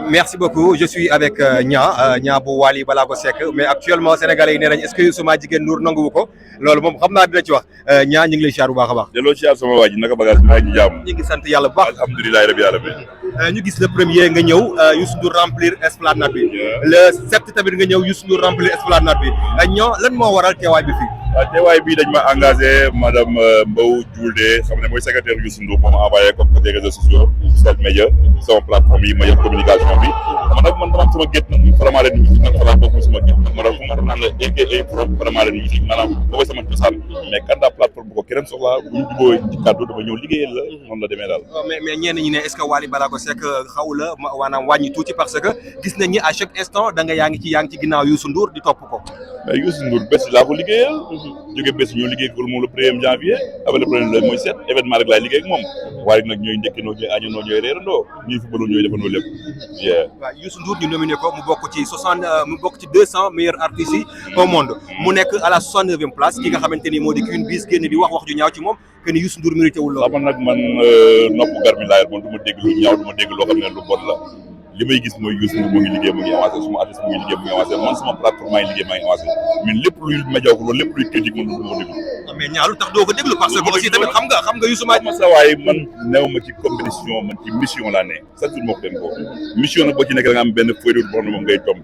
Merci beaucoup. Je suis avec Niang bu Wally Seck mais actuellement sénégalais yi nee nañ est-ce que Youssou maa jigéen Ndour nanguwu ko loolu moom xam naa dina ci wax Niang ñu ngi lay siyaar bu baax a baax. delloo siyaar sama waa ji naka bagage maa ngi jàmm. ñu ngi sant yàlla bu baax. alhamdulilah rabbi alamin. ñu gis le premier nga ñëw Youssou Ndour remplir esplanade bi. le 7 tamit nga ñëw Youssou Ndour remplir esplanade bi ñoo lan moo waral teewaay bi fii. waaw teewaay bii dañ ma engagé madame Mbow Diouldé xam ne mooy secrétaire Youssou Ndour moom envoyé comme côté réseaux sociaux social média sama plateforme yi ma yor communication bi man nag man dama am sama gétt nag vraiment leen musique nag voilà bokk sama gétt nag ma daal fu ma naan la ay pro vraiment leen musique maanaam booy sama cosaan mais quand la plateforme bu ko keneen soxla bu ñu jubóo ci kàddu dama ñëw liggéeyal la noonu la demee daal. mais ñenn ñi ne est-ce que Wally Seck xaw la maanaam wàññi tuuti parce que gis nañ ni à chaque instant da nga yaa ngi ci ginnaaw Youssou Ndour di topp ko. mais Youssou Ndour bés laa ko liggéeyal. jóge bés ñoo liggéey ko moom le 1er janvier avec le premier mooy 7 événement rek laay liggéey ak moom waaye nag ñooy njëkkandoo ñooy añandoo ñooy reerandoo ñuy footballoo ñooy defandoo lépp. waaw Youssou Ndour ñu nominé ko mu bokk ci 200 meilleurs artistes yi au monde mu nekk à la 69e place ki nga xamante ni moo di Queen Biz génn di wax ju ñaaw ci moom que ni Youssou Ndour mérité wul loolu. man nag man nopp gar mi laa yor man du ma dégg lu ñaaw du ma dégg loo xam ne lu bon la li may gis mooy Youssou Ndour mu ngi liggéey mu ngi avancé suma artiste mu ngi liggéey mu ngi avancé man sama plateforme maa ngi liggéey maa ngi avancé mais lépp luy média ko loolu lépp luy critique man du ma déglu. mais ñaaru tax doo ko déglu parce que aussi tamit xam nga Youssou ma sa waaye man néew ma ci compétition man ci mission laa ne chaque jour moo ko dem ko mission nag boo ci nekk da nga am benn feuille de route boo xam ne moom ngay tomb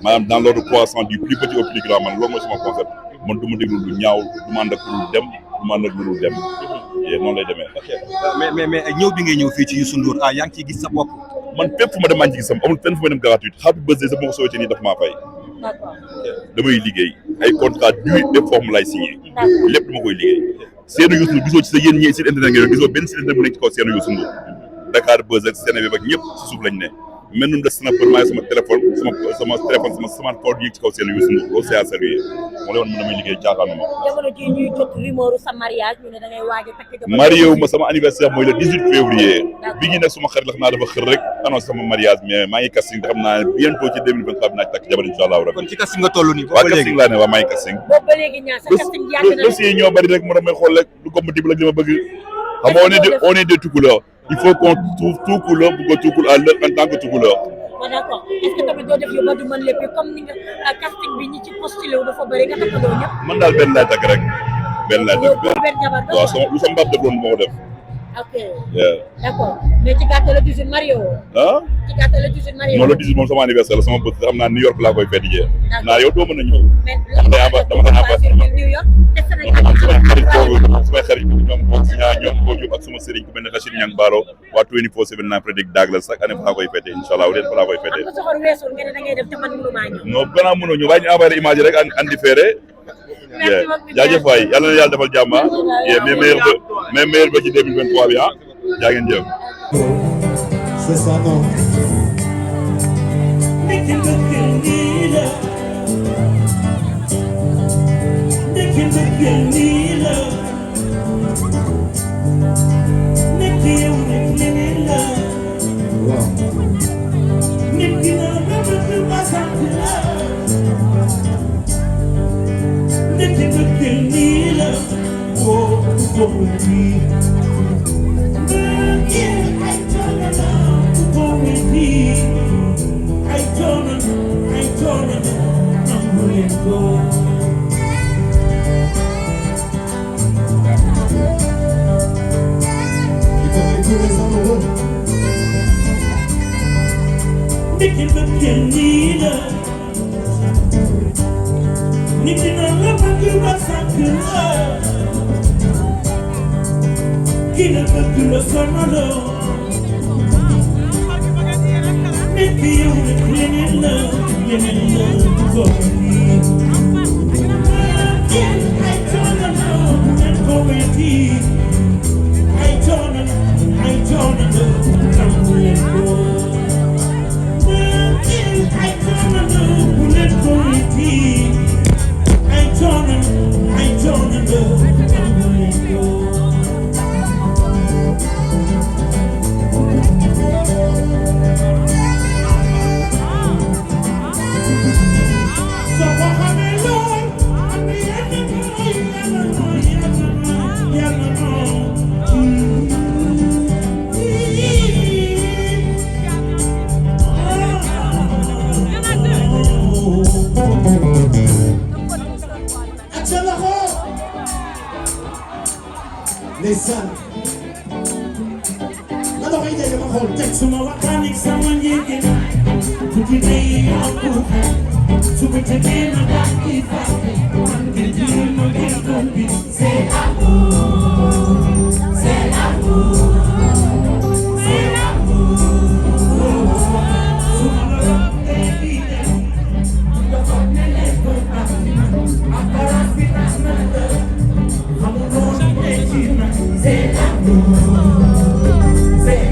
maanaam dans l'ordre croissant du plus petit au plus grand man loolu mooy sama concept man du ma déglu lu ñaaw du ma ànd ak lu dem du ma ànd ak lu dul dem noonu lay demee. ok mais ñëw bi ngay ñëw fii ci Youssou Ndour yaa ngi ciy gis sa bopp. man fépp fu ma dem maa ngi ci gis sama amul fenn fu ma dem gratuite happy birthday sa boo ko soobee nii daf maa fay. damay liggéey ay contrat durée et forme lay signé. lépp dama koy liggéey. seenu Youssou Ndour gisoo ci sa yéen ñii site internet ngeen gisoo benn site internet bu nekk ci kaw seenu Youssou Ndour Dakar Buzz ak Sénégal ak ñëpp ci suuf lañ ne mel num des snapper maa sama téléphone sama smartphone yi ci kaw seenu Youssou Ndour loolu c'est à saluer moo lay woon mën damay liggéey caaxaanu ma. jamono ji ñuy jot rumeur sa mariage ñu ne da ngay waaj a takk. marié wu ma sama anniversaire mooy le 18 février. bi ñu nekk suma xarit la xam naa dafa xër rek annoncé sama mariage mais maa ngi casting te xam naa ne bientôt ci 2023 bi naa ci takk jabar incha allah rabbi. kon ci casting nga toll nii. waaw casting laa ne waaw maa ngi casting. boobu ba léegi ñaar sa casting yàgg na dossiers yi ñoo bari rek moo tax may xool rek du compatible ak li ma bëgg. xam nga on est des tout couleurs. il faut qu'on trouve tout couleur pour que tout couleur à l'heure en tant que tout couleur. waaw d'accord est-ce que tamit doo def yu ba du mën lépp comme ni nga casting bi ñi ci postulé wu dafa bëri nga takkandoo ñëpp. man daal benn laay takk rek. benn laay takk benn jabar waaw sama lu sama mbaab defoon moo ko def. ok d'accord mais ci gàttal la 18 Mario. ah ci gàttal la 18 Mario. non le 18 moom sama anniversaire la sama bët xam naa New York laa koy fête jee. naa yow doo mën a ñëw. mais dama New York te Sénégal sumay xarit ñoom boobu ak suma sëriñ ku mel ne Rachid Niang Baro waa 24/7 naa prédict daag la chaque année fa laa koy fête incha allah leen fa laa koy fête. am na soxor weesul nga ne da ngay def te man mënumaa ñëw. non gannaaw mënoo ñëw waaye ñu envoyé image rek andi feere. jaajëf waay yàlla na yàlla defal jàmm mais meilleur ba ci 2023 bi jaa ngeen jëf. C'est ça non. ndeysaan na dox yi dégg ma xool teg suma waxtaan ak sama njëgën bu ci day yokku su ko tegee ma daal di fàtte man de jël ma gën doon bi c'est l'amour c'est l'amour c'est l'amour suma la rombee di dem nga foog ne leen ko tax apparence bi tax na la xamuloo ne ci na c'est l'amour c'est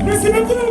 Merci beaucoup.